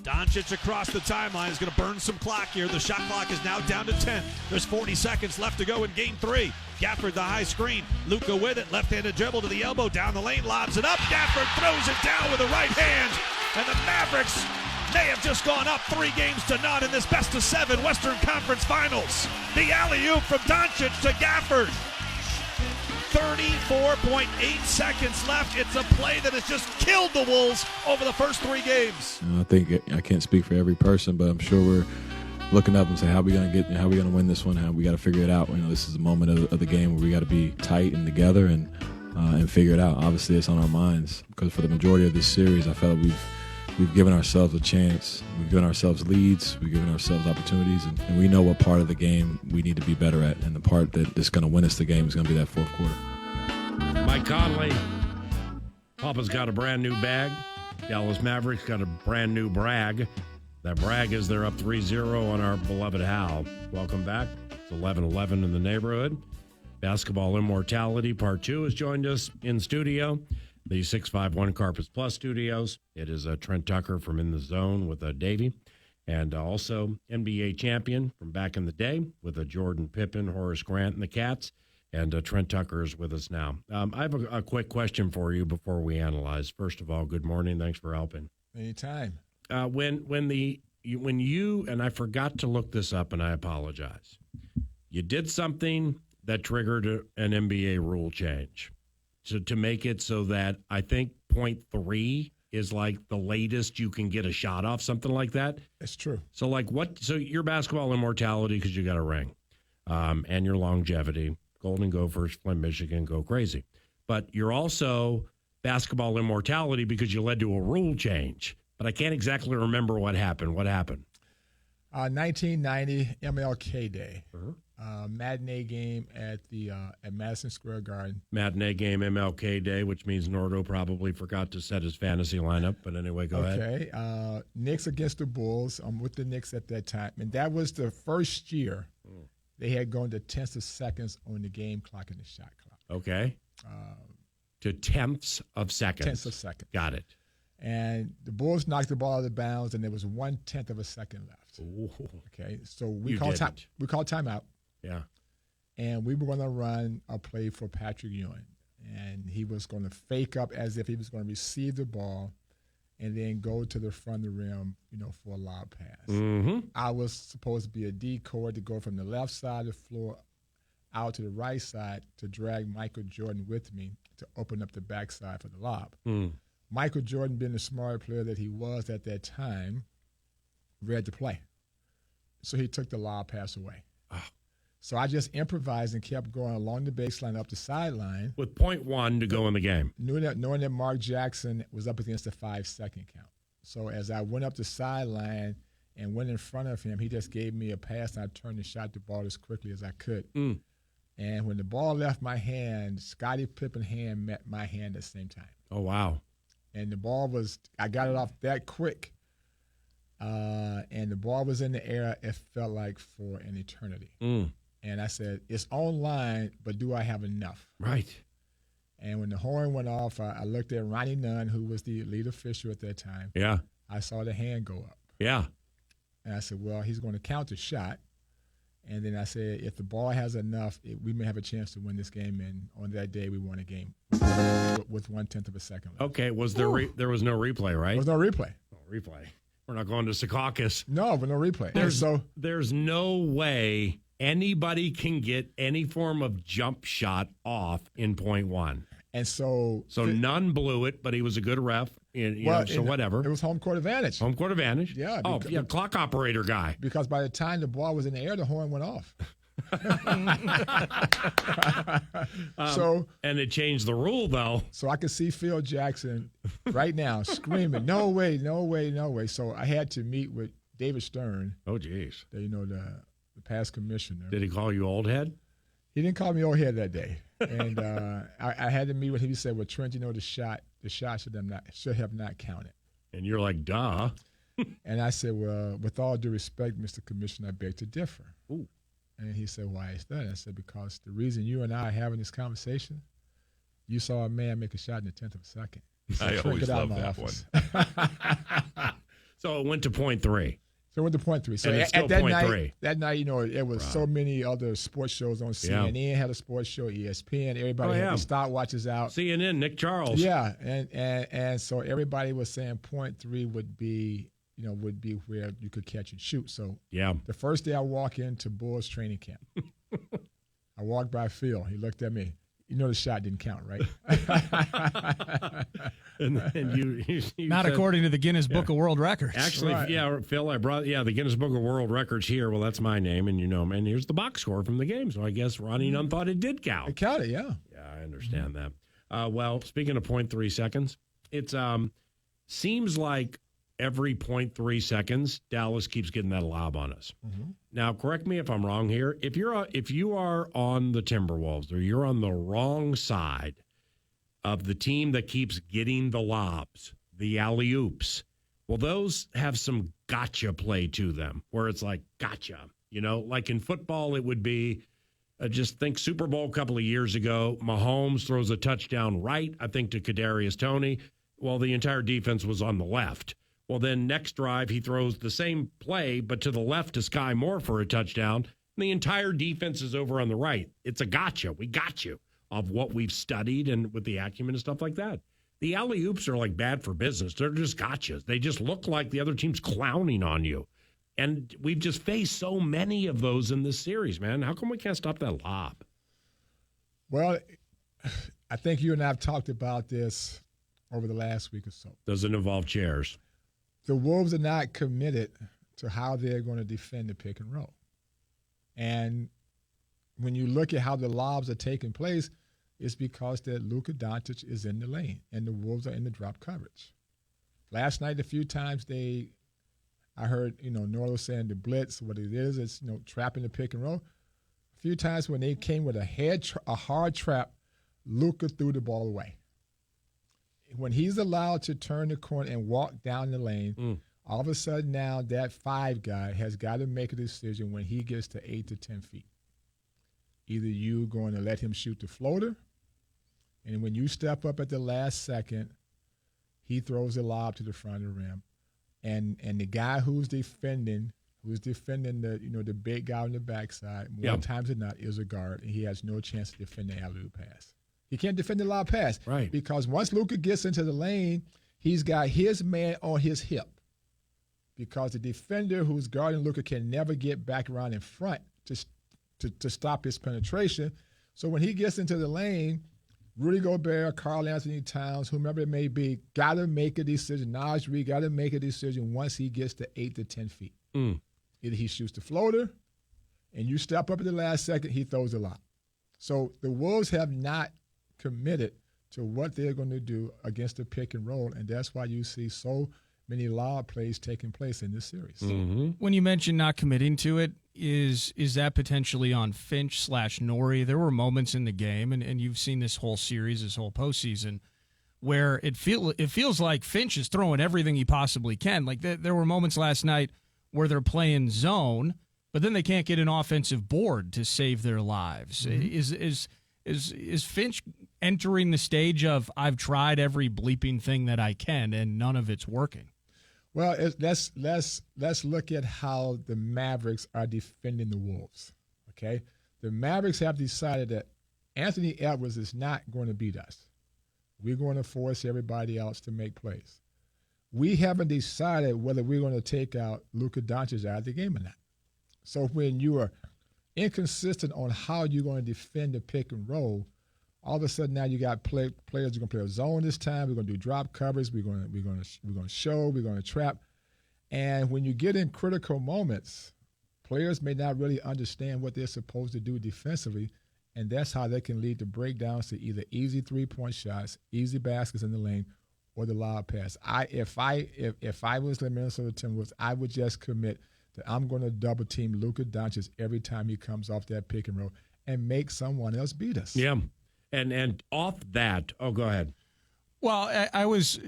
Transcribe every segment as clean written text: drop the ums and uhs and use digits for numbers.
Doncic across the timeline is going to burn some clock here. The shot clock is now down to 10. There's 40 seconds left to go in game 3. Gafford, the high screen. Luka with it. Left-handed dribble to the elbow. Down the lane. Lobs it up. Gafford throws it down with the right hand. And the Mavericks may have just gone up 3-0 in this best-of-7 Western Conference Finals. The alley-oop from Doncic to Gafford. 34.8 seconds left. It's a play that has just killed the Wolves over the first 3 games. I think I can't speak for every person, but I'm sure we're looking up and saying, how are we going to win this one? How we got to figure it out. This is a moment of the game where we got to be tight and together and figure it out. Obviously, it's on our minds because for the majority of this series, I felt like we've given ourselves a chance. We've given ourselves leads. We've given ourselves opportunities, and we know what part of the game we need to be better at. And the part that is going to win us the game is going to be that fourth quarter. Mike Conley, Papa's got a brand new bag. Dallas Mavericks got a brand new brag. That brag is they're up 3-0 on our beloved Hal. Welcome back. It's 11-11 in the neighborhood. Basketball Immortality Part 2 has joined us in studio. The 651 Carpets Plus studios. It is Trent Tucker from In the Zone with Davey. And also NBA champion from back in the day with Jordan Pippen, Horace Grant, and the Cats. And Trent Tucker is with us now. I have a quick question for you before we analyze. First of all, good morning. Thanks for helping. Anytime. When you, and I forgot to look this up, and I apologize. You did something that triggered an NBA rule change. So to make it so that I think 0.3 is like the latest you can get a shot off, something like that. That's true. So so your basketball immortality because you got a ring, and your longevity. Golden Gophers, Flint, Michigan, go crazy. But you're also basketball immortality because you led to a rule change. But I can't exactly remember what happened. What happened? 1990 MLK Day. Matinee game at Madison Square Garden. Matinee game MLK Day, which means Nordo probably forgot to set his fantasy lineup. But anyway, go ahead. Okay. Knicks against the Bulls. I'm with the Knicks at that time. And that was the first year they had gone to tenths of seconds on the game clock and the shot clock. Okay. To tenths of seconds. Tenths of seconds. Got it. And the Bulls knocked the ball out of bounds, and there was 1/10 of a second left. Ooh. Okay. So we called timeout. Yeah. And we were going to run a play for Patrick Ewing. And he was going to fake up as if he was going to receive the ball and then go to the front of the rim, for a lob pass. Mm-hmm. I was supposed to be a decoy to go from the left side of the floor out to the right side to drag Michael Jordan with me to open up the backside for the lob. Michael Jordan, being the smart player that he was at that time, read the play. So he took the lob pass away. Oh. So I just improvised and kept going along the baseline up the sideline. With 0.1 to go in the game. Knowing that Mark Jackson was up against a 5-second count. So as I went up the sideline and went in front of him, he just gave me a pass, and I turned and shot the ball as quickly as I could. And when the ball left my hand, Scottie Pippen's hand met my hand at the same time. Oh, wow. And the ball I got it off that quick. And the ball was in the air, it felt like for an eternity. And I said, it's online, but do I have enough? Right. And when the horn went off, I looked at Ronnie Nunn, who was the lead official at that time. Yeah. I saw the hand go up. Yeah. And I said, well, he's going to count the shot. And then I said, if the ball has enough, we may have a chance to win this game. And on that day, we won a game with 1/10 of a second left. Okay. Was there was no replay, right? There was no replay. No replay. We're not going to Secaucus. No, but no replay. There's no way anybody can get any form of jump shot off in 0.1. And so Nunn blew it, but he was a good ref. Whatever. It was home court advantage. Home court advantage? Yeah. Clock operator guy. Because by the time the ball was in the air, the horn went off. And it changed the rule, though. So I could see Phil Jackson right now screaming, no way, no way, no way. So I had to meet with David Stern. Oh, geez. The past commissioner. Did he call you old head? He didn't call me old head that day. And I had to meet with him. He said, well, Trent, the shot should have not counted. And you're like, duh. And I said, well, with all due respect, Mr. Commissioner, I beg to differ. Ooh. And he said, why is that? I said, because the reason you and I are having this conversation, you saw a man make a shot in the 10th of a second. I always love that one. So it went to .3. So it went to .3. So And it's at still that night, there was so many other sports shows on CNN had a sports show, ESPN, everybody had the stopwatches out. CNN, Nick Charles. Yeah, and so everybody was saying .3 would be where you could catch and shoot. So the first day I walk into Bulls training camp, I walked by Phil. He looked at me. You know the shot didn't count, right? and you not said, according to the Guinness Book of World Records. Actually, Phil, I brought the Guinness Book of World Records here. Well, that's my name, and and here's the box score from the game. So I guess Ronnie Nunn thought it did count. It counted, yeah. Yeah, I understand that. Well, speaking of .3 seconds, it seems like every .3 seconds, Dallas keeps getting that lob on us. Mm-hmm. Now, correct me if I'm wrong here. If you are on the Timberwolves or you're on the wrong side of the team that keeps getting the lobs, the alley-oops, well, those have some gotcha play to them where it's like, gotcha. Like in football, it would be, just think Super Bowl a couple of years ago, Mahomes throws a touchdown right, I think, to Kadarius Toney. Well, the entire defense was on the left. Well, then next drive, he throws the same play, but to the left to Sky Moore for a touchdown. And the entire defense is over on the right. It's a gotcha. We got you of what we've studied and with the acumen and stuff like that. The alley-oops are like bad for business. They're just gotchas. They just look like the other team's clowning on you. And we've just faced so many of those in this series, man. How come we can't stop that lob? Well, I think you and I have talked about this over the last week or so. Does it involve chairs? The Wolves are not committed to how they're going to defend the pick and roll. And when you look at how the lobs are taking place, it's because that Luka Doncic is in the lane and the Wolves are in the drop coverage. Last night, a few times I heard, Norlo saying the blitz, what it is, trapping the pick and roll. A few times when they came with a hard trap, Luka threw the ball away. When he's allowed to turn the corner and walk down the lane, all of a sudden now that 5 guy has got to make a decision when he gets to 8 to 10 feet. Either you going to let him shoot the floater, and when you step up at the last second, he throws the lob to the front of the rim, and the guy who's defending the big guy on the backside more times than not is a guard, and he has no chance to defend the alley-oop pass. He can't defend the lob pass. Right. Because once Luka gets into the lane, he's got his man on his hip. Because the defender who's guarding Luka can never get back around in front to stop his penetration. So when he gets into the lane, Rudy Gobert, Karl Anthony Towns, whomever it may be, got to make a decision. Naj Reid got to make a decision once he gets to 8 to 10 feet. Either he shoots the floater, and you step up at the last second, he throws the lob. So the Wolves have not committed to what they're going to do against the pick and roll, and that's why you see so many lob plays taking place in this series. Mm-hmm. When you mention not committing to it, is that potentially on Finch/Norrie? There were moments in the game, and you've seen this whole series, this whole postseason, where it feels like Finch is throwing everything he possibly can. Like there were moments last night where they're playing zone, but then they can't get an offensive board to save their lives. Mm-hmm. Is Finch entering the stage of I've tried every bleeping thing that I can and none of it's working? Well, let's look at how the Mavericks are defending the Wolves. Okay, the Mavericks have decided that Anthony Edwards is not going to beat us. We're going to force everybody else to make plays. We haven't decided whether we're going to take out Luka Doncic out of the game or not. So when you are inconsistent on how you're going to defend the pick and roll, all of a sudden now you got players who are going to play a zone this time. We're going to do drop covers. We're going to show. We're going to trap. And when you get in critical moments, players may not really understand what they're supposed to do defensively, and that's how they can lead to breakdowns to either easy 3-point shots, easy baskets in the lane, or the lob pass. If I was the Minnesota Timberwolves, I would just commit that I'm going to double team Luka Doncic every time he comes off that pick and roll and make someone else beat us. Yeah. And off that, go ahead. Well, I was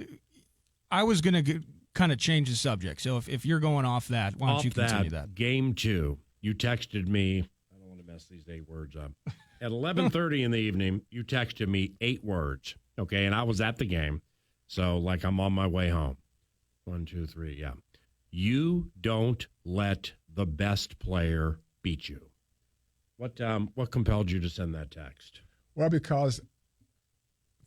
going to kind of change the subject. So if you're going off that, why don't you continue that? Game 2, you texted me. I don't want to mess these 8 words up. At 11:30 in the evening, you texted me 8 words. Okay, and I was at the game, so like I'm on my way home. 1, 2, 3, yeah. You don't let the best player beat you. What compelled you to send that text? Well, because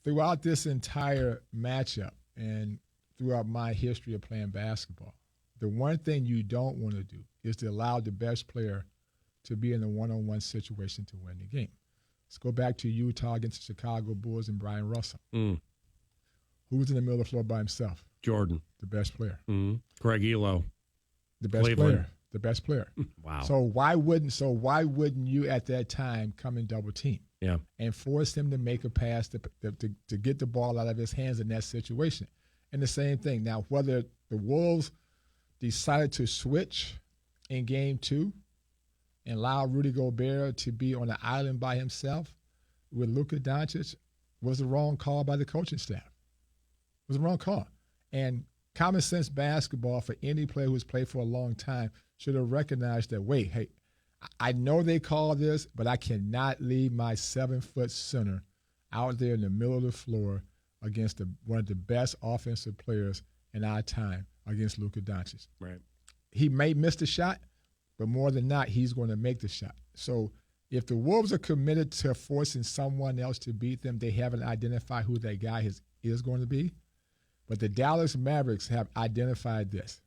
throughout this entire matchup and throughout my history of playing basketball, the one thing you don't want to do is to allow the best player to be in a one-on-one situation to win the game. Let's go back to Utah against the Chicago Bulls and Brian Russell. Who was in the middle of the floor by himself? Jordan. The best player. Craig Elo. The best Cleveland. player. The best player. Wow. So why wouldn't you at that time come and double team? Yeah. And force him to make a pass to get the ball out of his hands in that situation. And the same thing. Now, whether the Wolves decided to switch in game 2 and allow Rudy Gobert to be on the island by himself with Luka Doncic was the wrong call by the coaching staff. It was the wrong call. And common sense basketball for any player who's played for a long time should have recognized that, wait, hey, I know they call this, but I cannot leave my 7-foot center out there in the middle of the floor against one of the best offensive players in our time against Luka Doncic. Right. He may miss the shot, but more than not, he's going to make the shot. So if the Wolves are committed to forcing someone else to beat them, they haven't identified who that guy is going to be. But the Dallas Mavericks have identified this.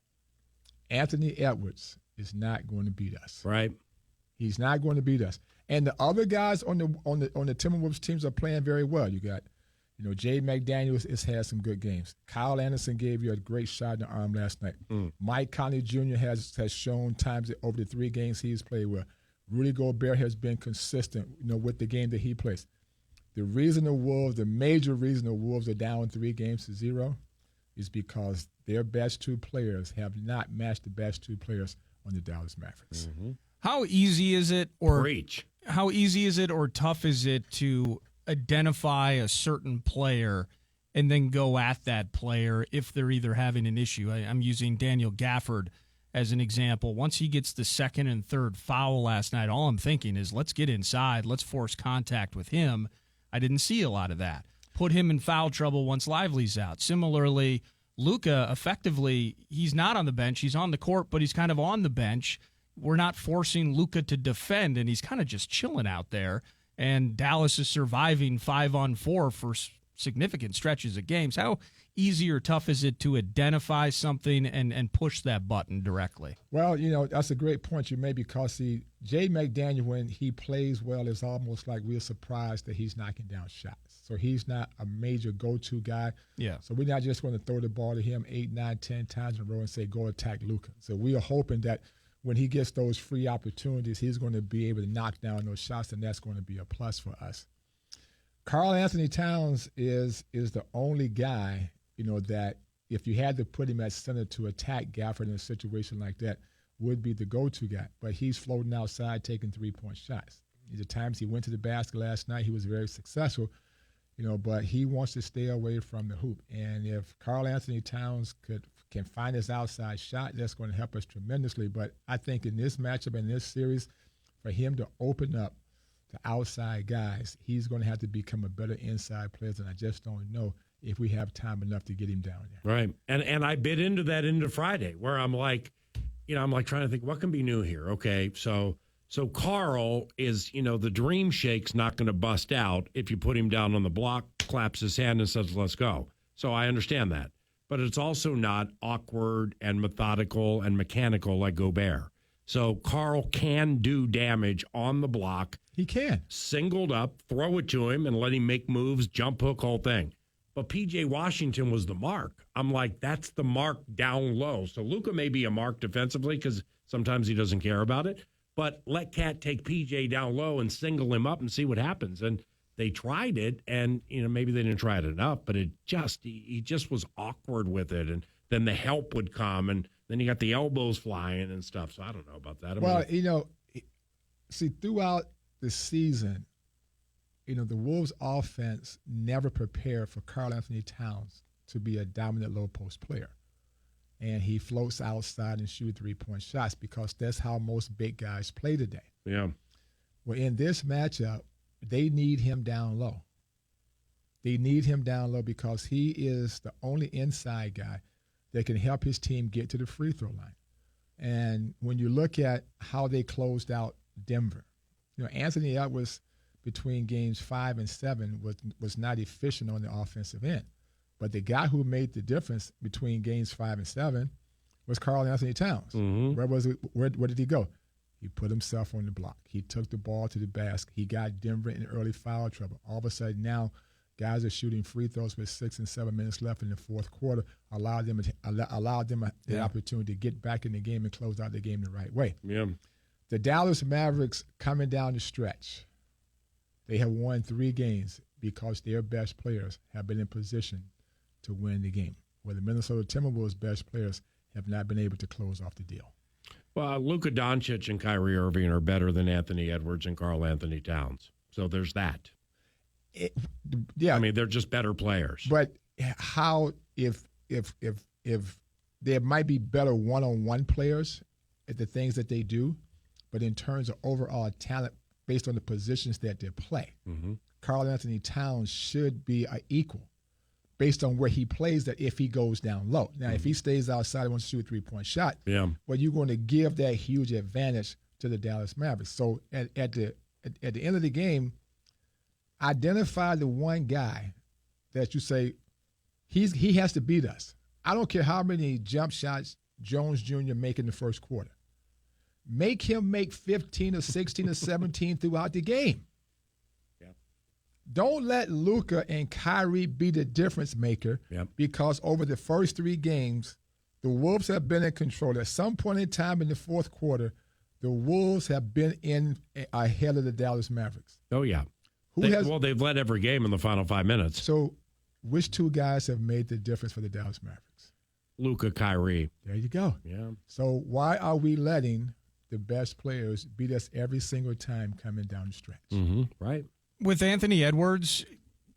Anthony Edwards is not going to beat us. Right. He's not going to beat us. And the other guys on the Timberwolves teams are playing very well. You got, Jay McDaniels has had some good games. Kyle Anderson gave you a great shot in the arm last night. Mike Conley Jr. has shown times over the 3 games he's played well. Rudy Gobert has been consistent, with the game that he plays. The major reason the Wolves are down 3-0 is because their best 2 players have not matched the best 2 players on the Dallas Mavericks. How easy is it, or tough is it to identify a certain player and then go at that player if they're either having an issue? I'm using Daniel Gafford as an example. Once he gets the second and third foul last night, all I'm thinking is let's get inside, let's force contact with him. I didn't see a lot of that. Put him in foul trouble once Lively's out. Similarly, Luka, effectively, he's not on the bench. He's on the court, but he's kind of on the bench. We're not forcing Luka to defend, and he's kind of just chilling out there. And Dallas is surviving 5-on-4 for significant stretches of games. How easy or tough is it to identify something and push that button directly? Well, that's a great point you made because, Jay McDaniel, when he plays well, it's almost like we're surprised that he's knocking down shots. So he's not a major go-to guy. Yeah. So we're not just going to throw the ball to him 8, 9, 10 times in a row and say, go attack Luka. So we are hoping that when he gets those free opportunities, he's going to be able to knock down those shots, and that's going to be a plus for us. Karl-Anthony Towns is the only guy, that if you had to put him at center to attack Gafford in a situation like that, would be the go-to guy. But he's floating outside taking 3-point shots. The times he went to the basket last night, he was very successful, but he wants to stay away from the hoop. And if Karl-Anthony Towns can find his outside shot, that's going to help us tremendously. But I think in this matchup, in this series, for him to open up to outside guys, he's going to have to become a better inside player, and I just don't know if we have time enough to get him down there. Right. And I bit into that into Friday, where I'm like trying to think, what can be new here? Okay, so Carl is, the dream shake's not going to bust out if you put him down on the block, claps his hand and says, let's go. So I understand that. But it's also not awkward and methodical and mechanical like Gobert. So Carl can do damage on the block. He can. Singled up, throw it to him, and let him make moves, jump hook, whole thing. But P.J. Washington was the mark. I'm like, that's the mark down low. So Luka may be a mark defensively because sometimes he doesn't care about it. But let Cat take P.J. down low and single him up and see what happens. And they tried it, and maybe they didn't try it enough, but he just was awkward with it. And then the help would come, and then you got the elbows flying and stuff. So I don't know about that. Throughout the season, the Wolves' offense never prepared for Karl-Anthony Towns to be a dominant low-post player. And he floats outside and shoots 3-point shots because that's how most big guys play today. Yeah. Well, in this matchup, they need him down low. They need him down low because he is the only inside guy that can help his team get to the free throw line. And when you look at how they closed out Denver, Anthony Edwards between games 5 and 7 was not efficient on the offensive end. But the guy who made the difference between games 5 and 7 was Karl Anthony Towns. Mm-hmm. Where was it? Where did he go? He put himself on the block. He took the ball to the basket. He got Denver in early foul trouble. All of a sudden now, guys are shooting free throws with 6 and 7 minutes left in the fourth quarter. Allowed them the opportunity to get back in the game and close out the game the right way. Yeah. The Dallas Mavericks coming down the stretch, they have won 3 games because their best players have been in position to win the game, where the Minnesota Timberwolves' best players have not been able to close off the deal. Well, Luka Doncic and Kyrie Irving are better than Anthony Edwards and Karl Anthony Towns. So there's that. Yeah. I mean, they're just better players. But how if there might be better one-on-one players at the things that they do, but in terms of overall talent based on the positions that they play, Karl Anthony Towns should be an equal based on where he plays, that if he goes down low. Now, if he stays outside and wants to shoot a three-point shot, well, you're going to give that huge advantage to the Dallas Mavericks. So at the end of the game, identify the one guy that you say he has to beat us. I don't care how many jump shots Jones Jr. make in the first quarter. Make him make 15 or 16 or 17 throughout the game. Don't let Luka and Kyrie be the difference maker, because over the first 3 games, the Wolves have been in control. At some point in time in the fourth quarter, the Wolves have been in ahead of the Dallas Mavericks. Oh, yeah. They've led every game in the final 5 minutes. So which 2 guys have made the difference for the Dallas Mavericks? Luka, Kyrie. There you go. Yeah. So why are we letting the best players beat us every single time coming down the stretch? Right. With Anthony Edwards,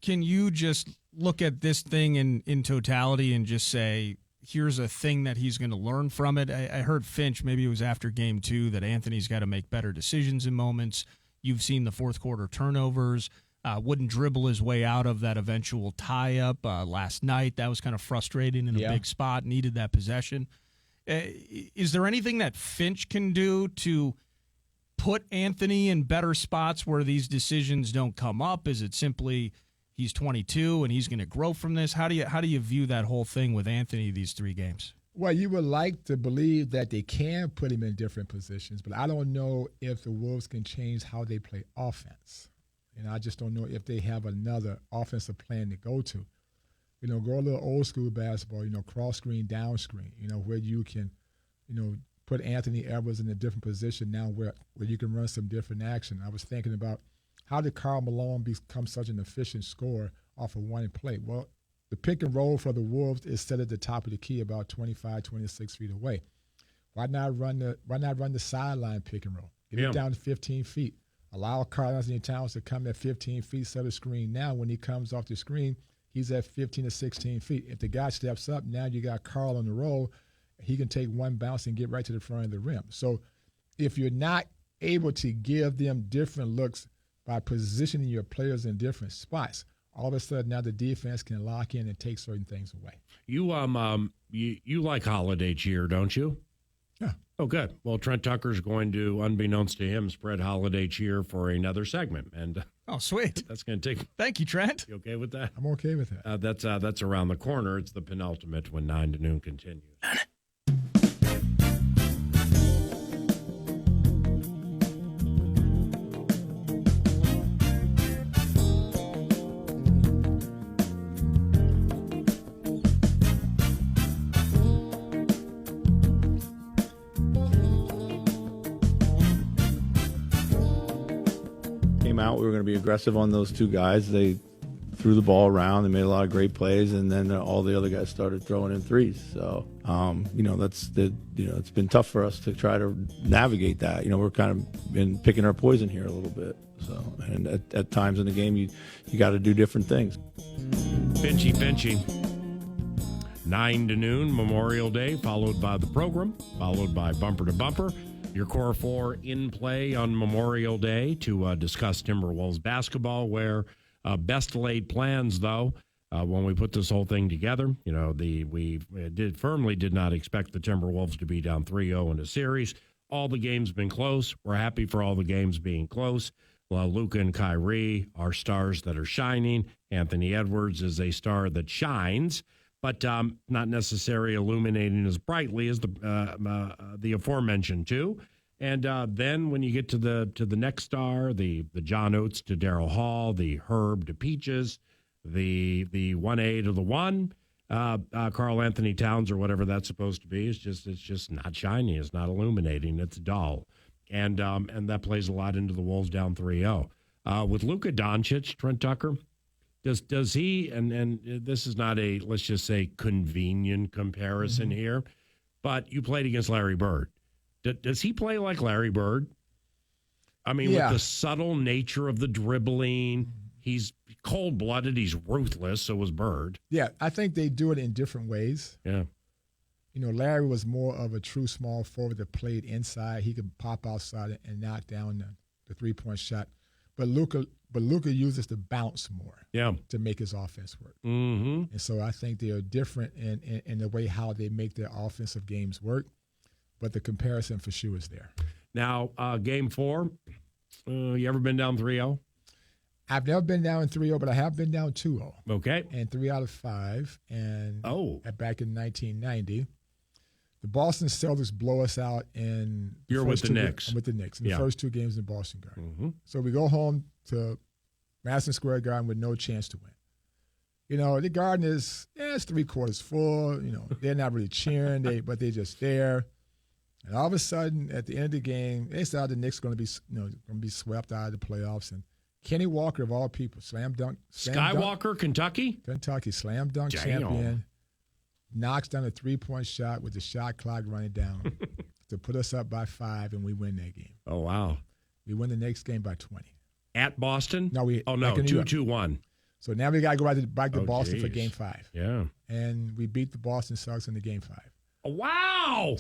can you just look at this thing in totality and just say, here's a thing that he's going to learn from it? I heard Finch, maybe it was after game 2, that Anthony's got to make better decisions in moments. You've seen the fourth quarter turnovers, wouldn't dribble his way out of that eventual tie-up last night. That was kind of frustrating in a big spot, needed that possession. Is there anything that Finch can do to put Anthony in better spots where these decisions don't come up? Is it simply he's 22 and he's going to grow from this? How do you view that whole thing with Anthony these 3 games? Well, you would like to believe that they can put him in different positions, but I don't know if the Wolves can change how they play offense. And I just don't know if they have another offensive plan to go to. Go a little old school basketball, cross screen, down screen, where you can, put Anthony Edwards in a different position now where you can run some different action. I was thinking about, how did Karl Malone become such an efficient scorer off of one play? Well, the pick and roll for the Wolves is set at the top of the key, about 25, 26 feet away. Why not run the sideline pick and roll? Get it down to 15 feet. Allow Karl Anthony Towns to come at 15 feet, set a screen. Now, when he comes off the screen, he's at 15 to 16 feet. If the guy steps up, now you got Karl on the roll. He can take one bounce and get right to the front of the rim. So if you're not able to give them different looks by positioning your players in different spots, all of a sudden now the defense can lock in and take certain things away. You like Holiday cheer, don't you? Yeah. Oh, good. Well, Trent Tucker's going to, unbeknownst to him, spread Holiday cheer for another segment, and oh, sweet. That's going to take. Thank you, Trent. You okay with that? I'm okay with that. That's around the corner. It's the penultimate when 9 to noon continues. Out, we were going to be aggressive on those 2 guys. They threw the ball around. They made a lot of great plays, and then all the other guys started throwing in threes. So, it's been tough for us to try to navigate that. We're kind of been picking our poison here a little bit. So, and at times in the game, you got to do different things. Finchy. 9 to noon, Memorial Day, followed by the program, followed by Bumper to Bumper. Your Core 4 in play on Memorial Day to discuss Timberwolves basketball, where best laid plans, though. when we put this whole thing together. We firmly did not expect the Timberwolves to be down 3-0 in a series. All the games been close. We're happy for all the games being close. Well, Luka and Kyrie are stars that are shining. Anthony Edwards is a star that shines, but not necessarily illuminating as brightly as the aforementioned two. And then when you get to the next star, the John Oates to Darryl Hall, the Herb to Peaches, the 1A to the 1, Karl Anthony Towns or whatever that's supposed to be, it's just not shiny. It's not illuminating. It's dull. And that plays a lot into the Wolves down 3-0. With Luka Doncic, Trent Tucker, does he, and this is not a, let's just say, convenient comparison here, but you played against Larry Bird. Does he play like Larry Bird? I mean, with the subtle nature of the dribbling, he's cold-blooded, he's ruthless, so was Bird. Yeah, I think they do it in different ways. Yeah. Larry was more of a true small forward that played inside. He could pop outside and knock down the three-point shot. But Luka uses the bounce more to make his offense work. Mm-hmm. And so I think they are different in the way how they make their offensive games work. But the comparison for sure is there. Now, Game 4, you ever been down 3-0? I've never been down 3-0, but I have been down 2-0. Okay. And 3 out of 5. And back in 1990. The Boston Celtics blow us out in the You're with the Knicks. I'm with the Knicks in the first 2 games in Boston Garden. Mm-hmm. So we go home to Madison Square Garden with no chance to win. The Garden is it's 3/4 full. They're not really cheering, but they're just there. And all of a sudden, at the end of the game, they thought the Knicks going to be swept out of the playoffs. And Kenny Walker, of all people, slam dunk. Skywalker, Kentucky, slam dunk champion. Knocks down a 3-point shot with the shot clock running down to put us up by 5, and we win that game. Oh, wow. We win the next game by 20. At Boston? No, 2-2-1. So now we got to go back to Boston for Game 5. Yeah. And we beat the Boston Sox in the Game 5. Oh, wow.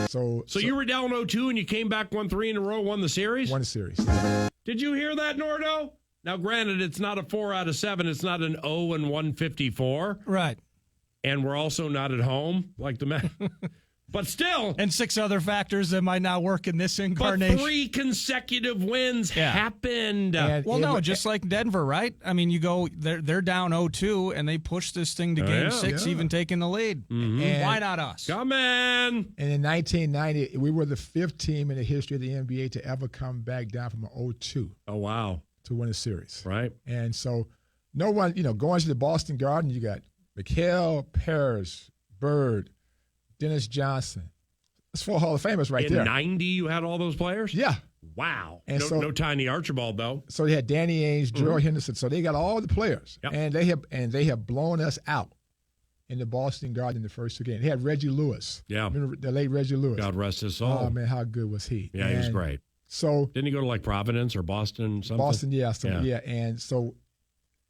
So you were down 0-2 and you came back 1-3 in a row, won the series? Won the series. Did you hear that, Nordo? Now, granted, it's not a 4 out of 7. It's not an 0-154. Right. And we're also not at home, like the Mets. But still. And 6 other factors that might not work in this incarnation. But 3 consecutive wins happened. Just like Denver, right? I mean, you go, they're down 0-2, and they push this thing to Game 6, even taking the lead. Mm-hmm. And why not us? Come on. And in 1990, we were the 5th team in the history of the NBA to ever come back down from an 0-2. Oh, wow. To win a series. Right. And so no one, going to the Boston Garden, you got McHale, Parrish, Bird, Dennis Johnson. That's 4 Hall of Famers right there. In 90, you had all those players? Yeah. Wow. And no Tiny Archibald, though. So they had Danny Ainge, Gerald Henderson. So they got all the players. Yep. And they have blown us out in the Boston Garden in the first 2 games. They had Reggie Lewis. Yeah. Remember the late Reggie Lewis? God rest his soul. Oh, man, how good was he? Yeah, he was great. So didn't he go to like Providence or Boston? Something? Boston, yeah. And so,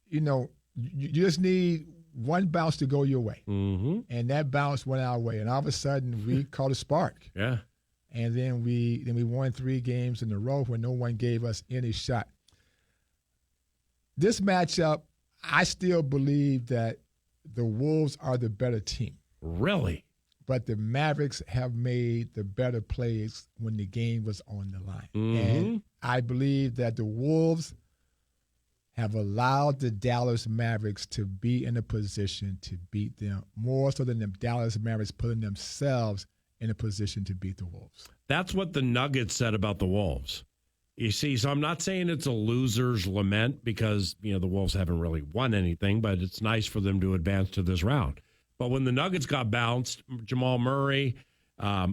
you just need one bounce to go your way. Mm-hmm. And that bounce went our way. And all of a sudden, we caught a spark. Yeah. And then we won 3 games in a row where no one gave us any shot. This matchup, I still believe that the Wolves are the better team. Really? But the Mavericks have made the better plays when the game was on the line. Mm-hmm. And I believe that the Wolves have allowed the Dallas Mavericks to be in a position to beat them more so than the Dallas Mavericks putting themselves in a position to beat the Wolves. That's what the Nuggets said about the Wolves. You see, so I'm not saying it's a loser's lament because, the Wolves haven't really won anything, but it's nice for them to advance to this round. But when the Nuggets got bounced, Jamal Murray,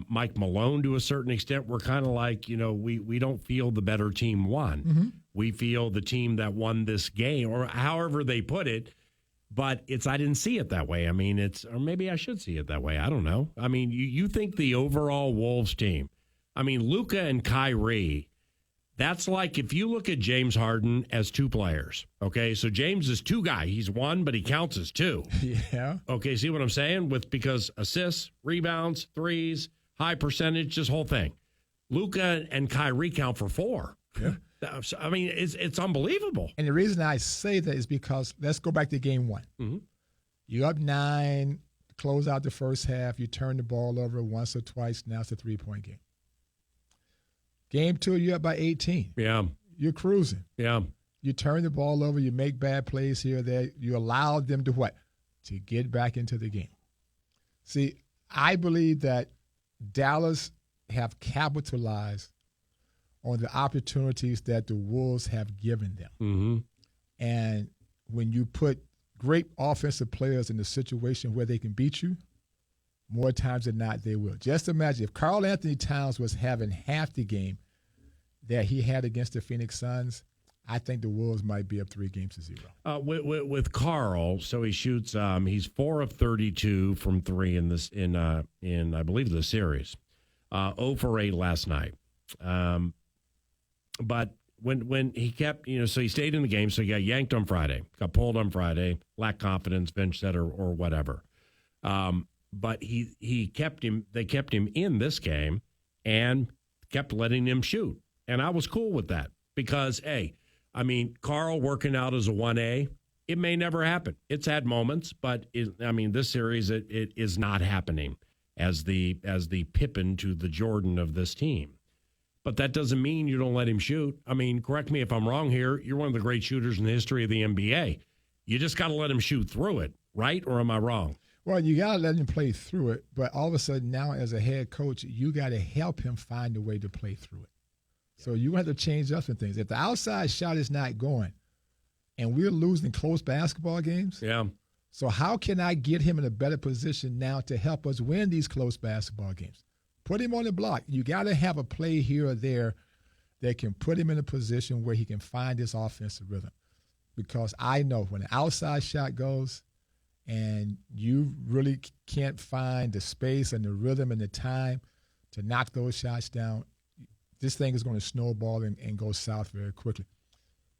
Mike Malone to a certain extent, were kind of like, we don't feel the better team won. Mm-hmm. We feel the team that won this game, or however they put it. But I didn't see it that way. I mean, or maybe I should see it that way. I don't know. I mean, you think the overall Wolves team, Luka and Kyrie, that's like if you look at James Harden as 2 players. Okay, so James is 2 guy. He's 1, but he counts as 2. Yeah. Okay, see what I'm saying? Because assists, rebounds, threes, high percentage, this whole thing. Luka and Kyrie count for 4. Yeah. I mean, it's unbelievable. And the reason I say that is because let's go back to game one. Mm-hmm. You're up 9, close out the first half. You turn the ball over once or twice. Now it's a 3-point game. Game 2, you're up by 18. Yeah. You're cruising. Yeah. You turn the ball over. You make bad plays here or there. You allow them to what? To get back into the game. See, I believe that Dallas have capitalized on the opportunities that the Wolves have given them. Mm-hmm. And when you put great offensive players in a situation where they can beat you, more times than not, they will. Just imagine if Karl Anthony Towns was having half the game that he had against the Phoenix Suns, I think the Wolves might be up 3-0. With Karl, so he shoots. He's 4 of 32 from 3 in I believe the series. 0 for 8 last night. But when he kept, so he stayed in the game. So he got yanked on Friday, got pulled on Friday, lacked confidence, bench set or whatever. But he kept him. They kept him in this game and kept letting him shoot, and I was cool with that because Karl working out as a 1A, it may never happen. It's had moments, but this series it is not happening as the Pippen to the Jordan of this team. But that doesn't mean you don't let him shoot. I mean, correct me if I'm wrong here. You're one of the great shooters in the history of the NBA. You just got to let him shoot through it, right? Or am I wrong? Well, you got to let him play through it. But all of a sudden now as a head coach, you got to help him find a way to play through it. So you have to change up some things. If the outside shot is not going and we're losing close basketball games, so how can I get him in a better position now to help us win these close basketball games? Put him on the block. You got to have a play here or there that can put him in a position where he can find his offensive rhythm. Because I know when the outside shot goes and you really can't find the space and the rhythm and the time to knock those shots down, this thing is going to snowball and go south very quickly.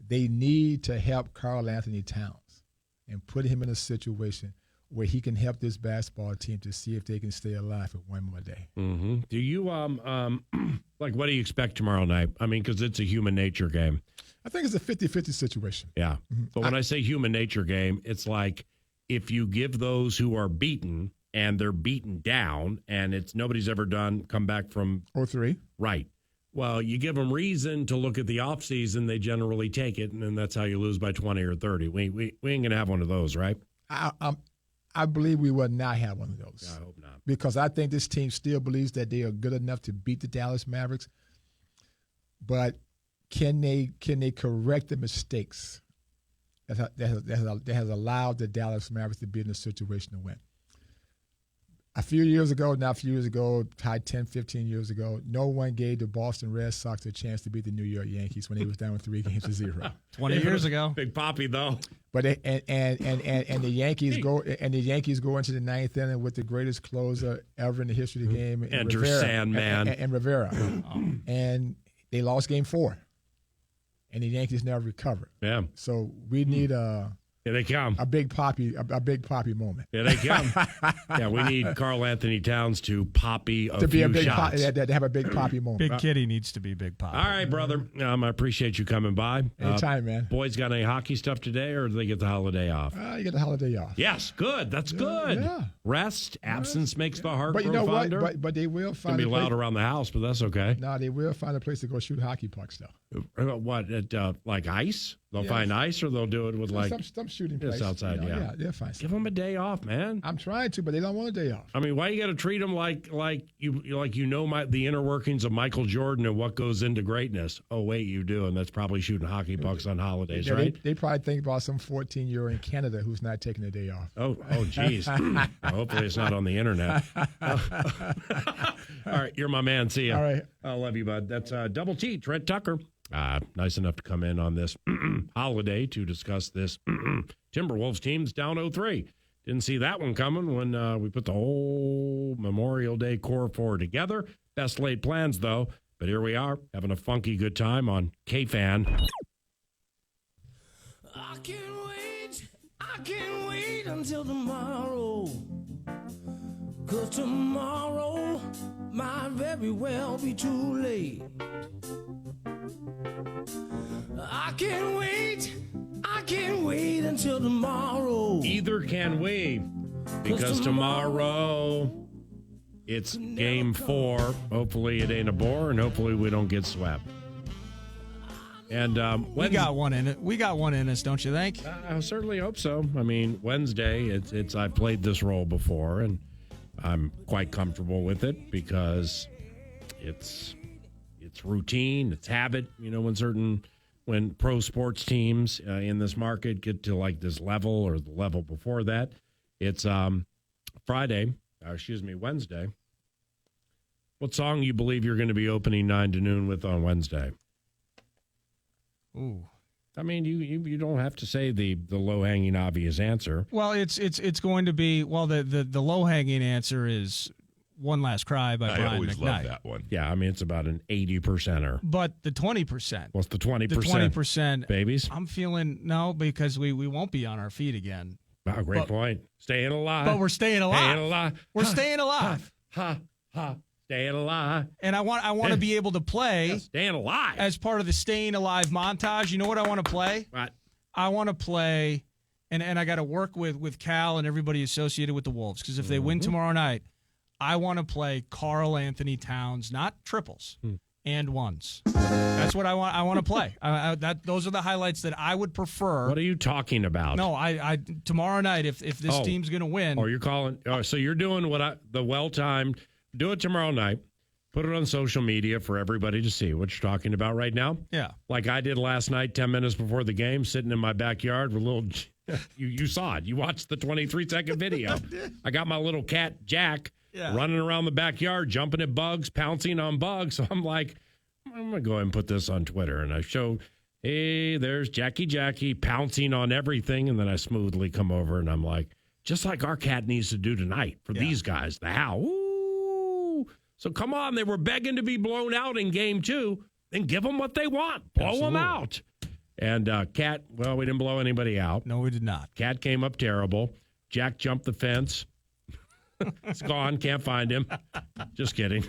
They need to help Karl Anthony Towns and put him in a situation where he can help this basketball team to see if they can stay alive for one more day. Mm-hmm. Do you, what do you expect tomorrow night? I mean, because it's a human nature game. I think it's a 50-50 situation. Yeah. Mm-hmm. But when I say human nature game, it's like if you give those who are beaten and they're beaten down and it's nobody's ever come back from 0-3. Right. Well, you give them reason to look at the offseason, they generally take it, and then that's how you lose by 20 or 30. We ain't going to have one of those, right? I believe we will not have one of those. I hope not. Because I think this team still believes that they are good enough to beat the Dallas Mavericks. But can they correct the mistakes that has allowed the Dallas Mavericks to be in a situation to win? A few years ago, 10, 15 years ago, no one gave the Boston Red Sox a chance to beat the New York Yankees when they was down 3-0. 20 years ago. Big Papi, though. But the Yankees go into the ninth inning with the greatest closer ever in the history of the game. Enter Rivera, Sandman. And Rivera. And they lost game 4. And the Yankees never recovered. Yeah. So we need Here they come. a big Papi moment. Here they come. Yeah, we need Karl Anthony Towns to Papi a few shots. To have a big Papi moment. Big Kitty needs to be Big Papi. All right, brother. I appreciate you coming by. Anytime, man. Boys got any hockey stuff today, or do they get the holiday off? You get the holiday off. Yes, good. That's good. Yeah. Rest, absence makes the heart But you grow know fonder. what? But they will It's find going to be loud around the house, but that's okay. No, they will find a place to go shoot hockey pucks, though. What, like ice? They'll Yeah. find ice, or they'll do it with like some shooting just place. outside, yeah. They'll find Give something. them a day off, man. I'm trying to, but they don't want a day off. I mean, why you got to treat them like the inner workings of Michael Jordan and what goes into greatness? Oh, wait, you do, and that's probably shooting hockey pucks on holidays, Yeah, right? They probably think about some 14-year-old in Canada who's not taking a day off. Oh, geez. Hopefully it's not on the internet. All right, you're my man. See ya. All right. I love you, bud. That's Double T, Trent Tucker. Nice enough to come in on this holiday to discuss this Timberwolves team's down 0-3. Didn't see that one coming when we put the whole Memorial Day core four together. Best laid plans, though. But here we are, having a funky good time on KFAN. I can't wait until tomorrow. 'Cause tomorrow might very well be too late. I can't wait. I can't wait until tomorrow. Either can we, because tomorrow it's game 4. Hopefully it ain't a bore, and hopefully we don't get swept. And we got one in it. We got one in us, don't you think? I certainly hope so. I mean, Wednesday, it's I've played this role before, and I'm quite comfortable with it because it's routine, it's habit. You know, when pro sports teams in this market get to like this level or the level before that, it's Wednesday. What song you believe you're going to be opening 9 to noon with on Wednesday? Ooh. I mean, you don't have to say the low-hanging obvious answer. Well, it's going to be, the low-hanging answer is One Last Cry by Brian McKnight. I always love that one. Yeah, I mean, it's about an 80%er. But the 20%. What's the 20%? The 20%. Babies? I'm feeling, no, because we won't be on our feet again. Wow, great point. Staying alive. But we're staying alive. Staying alive. We're staying alive. Staying alive. And I want to be able to play. Yeah, staying alive. As part of the Staying Alive montage. You know what I want to play? What? I want to play, and I got to work with Cal and everybody associated with the Wolves, because if they win tomorrow night, I want to play Karl Anthony Towns, not triples, and ones. That's what I want. I want to play. Those are the highlights that I would prefer. What are you talking about? No, I tomorrow night, if this team's going to win. Oh, you're calling. Oh, so you're doing the well-timed. Do it tomorrow night. Put it on social media for everybody to see what you're talking about right now. Yeah. Like I did last night, 10 minutes before the game, sitting in my backyard with a little. You saw it. You watched the 23-second video. I got my little cat, Jack, running around the backyard, jumping at bugs, pouncing on bugs. So I'm like, I'm going to go ahead and put this on Twitter. And I show, hey, there's Jackie pouncing on everything. And then I smoothly come over and I'm like, just like our cat needs to do tonight for these guys, the How. Ooh. So come on, they were begging to be blown out in game 2. Then give them what they want. Blow them out. And Cat, well, we didn't blow anybody out. No, we did not. Cat came up terrible. Jack jumped the fence. It's gone. Can't find him. Just kidding.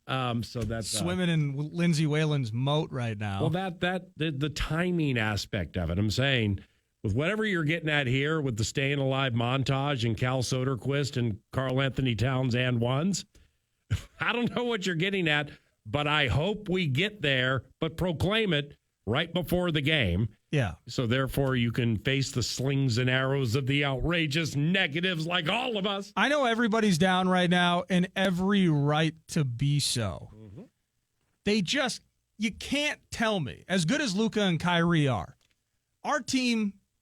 So that's swimming in Lindsay Whalen's moat right now. Well, the timing aspect of it. I'm saying with whatever you're getting at here with the Staying Alive montage and Cal Soderquist and Karl Anthony Towns and ones, I don't know what you're getting at, but I hope we get there, but proclaim it right before the game. Yeah. So therefore you can face the slings and arrows of the outrageous negatives like all of us. I know everybody's down right now, and every right to be so. Mm-hmm. You can't tell me, as good as Luka and Kyrie are,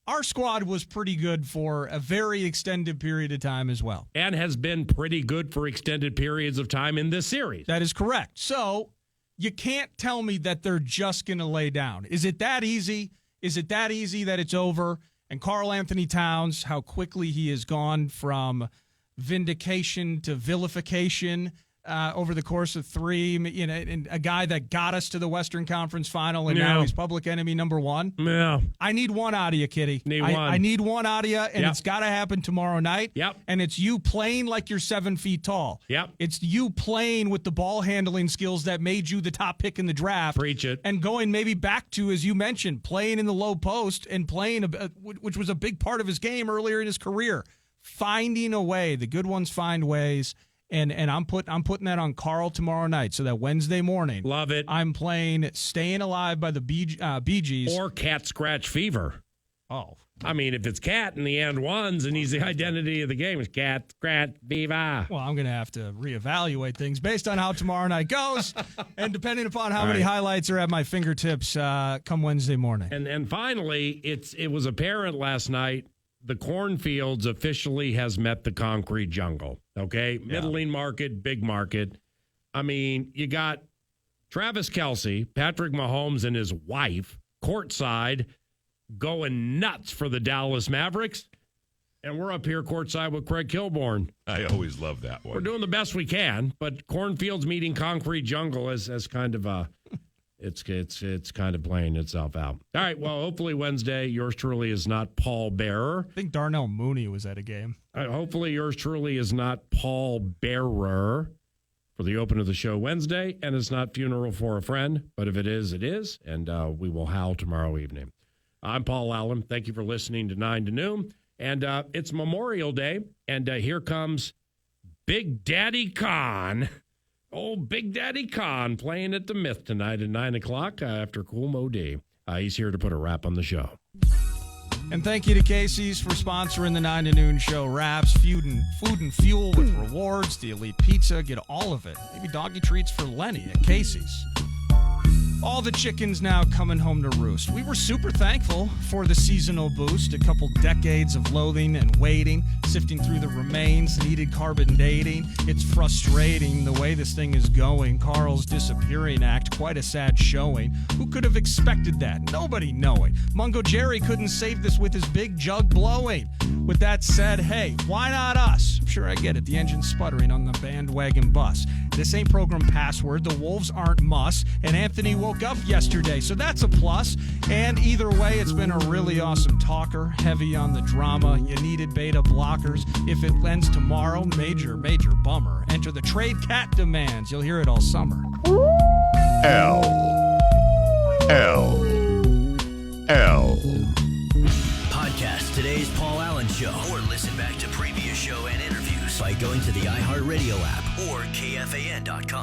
our squad was pretty good for a very extended period of time as well. And has been pretty good for extended periods of time in this series. That is correct. So you can't tell me that they're just going to lay down. Is it that easy? Is it that easy that it's over? And Karl Anthony Towns, how quickly he has gone from vindication to vilification over the course of 3, and a guy that got us to the Western Conference Final, and now he's public enemy number 1. Yeah. I need one out of you, Kitty. I need one out of you, and it's got to happen tomorrow night. Yep. And it's you playing like you're 7 feet tall. Yep. It's you playing with the ball handling skills that made you the top pick in the draft. Preach it. And going maybe back to, as you mentioned, playing in the low post and playing, which was a big part of his game earlier in his career. Finding a way. The good ones find ways. And I'm putting that on Karl tomorrow night, so that Wednesday morning, love it. I'm playing "Staying Alive" by the Bee Gees or "Cat Scratch Fever." Oh, I mean, if it's Cat in the and ones, and he's the identity of the game, it's Cat Scratch Fever. Well, I'm going to have to reevaluate things based on how tomorrow night goes, and depending upon how many highlights are at my fingertips come Wednesday morning. And finally, it was apparent last night. The cornfields officially has met the concrete jungle, okay? Yeah. Middling market, big market. I mean, you got Travis Kelce, Patrick Mahomes, and his wife courtside going nuts for the Dallas Mavericks, and we're up here courtside with Craig Kilborn. I always love that one. We're doing the best we can, but cornfields meeting concrete jungle as kind of a... It's kind of playing itself out. All right, well, hopefully Wednesday, yours truly is not Paul Bearer. I think Darnell Mooney was at a game. Hopefully yours truly is not Paul Bearer for for the open of the show Wednesday, and it's not funeral for a friend, but if it is, it is, and we will howl tomorrow evening. I'm Paul Allen. Thank you for listening to 9 to Noon, and it's Memorial Day, and here comes Big Daddy Khan. Oh, Big Daddy Khan playing at the Myth tonight at 9 o'clock after Cool Mo D. He's here to put a wrap on the show. And thank you to Casey's for sponsoring the 9 to Noon show. Wraps, food and fuel with rewards, the elite pizza, get all of it. Maybe doggy treats for Lenny at Casey's. All the chickens now coming home to roost. We were super thankful for the seasonal boost. A couple decades of loathing and waiting, sifting through the remains, needed carbon dating. It's frustrating the way this thing is going. Carl's disappearing act, quite a sad showing. Who could have expected that? Nobody knowing. Mungo Jerry couldn't save this with his big jug blowing. With that said, hey, why not us? I'm sure I get it. The engine's sputtering on the bandwagon bus. This ain't program password. The Wolves aren't muss. And Anthony woke up yesterday, so that's a plus. And either way, it's been a really awesome talker. Heavy on the drama. You needed beta blockers. If it ends tomorrow, major bummer. Enter the trade cat demands. You'll hear it all summer. L. Podcast today's Paul Allen Show, or listen back to previous show and interviews by going to the iHeartRadio app or KFAN.com.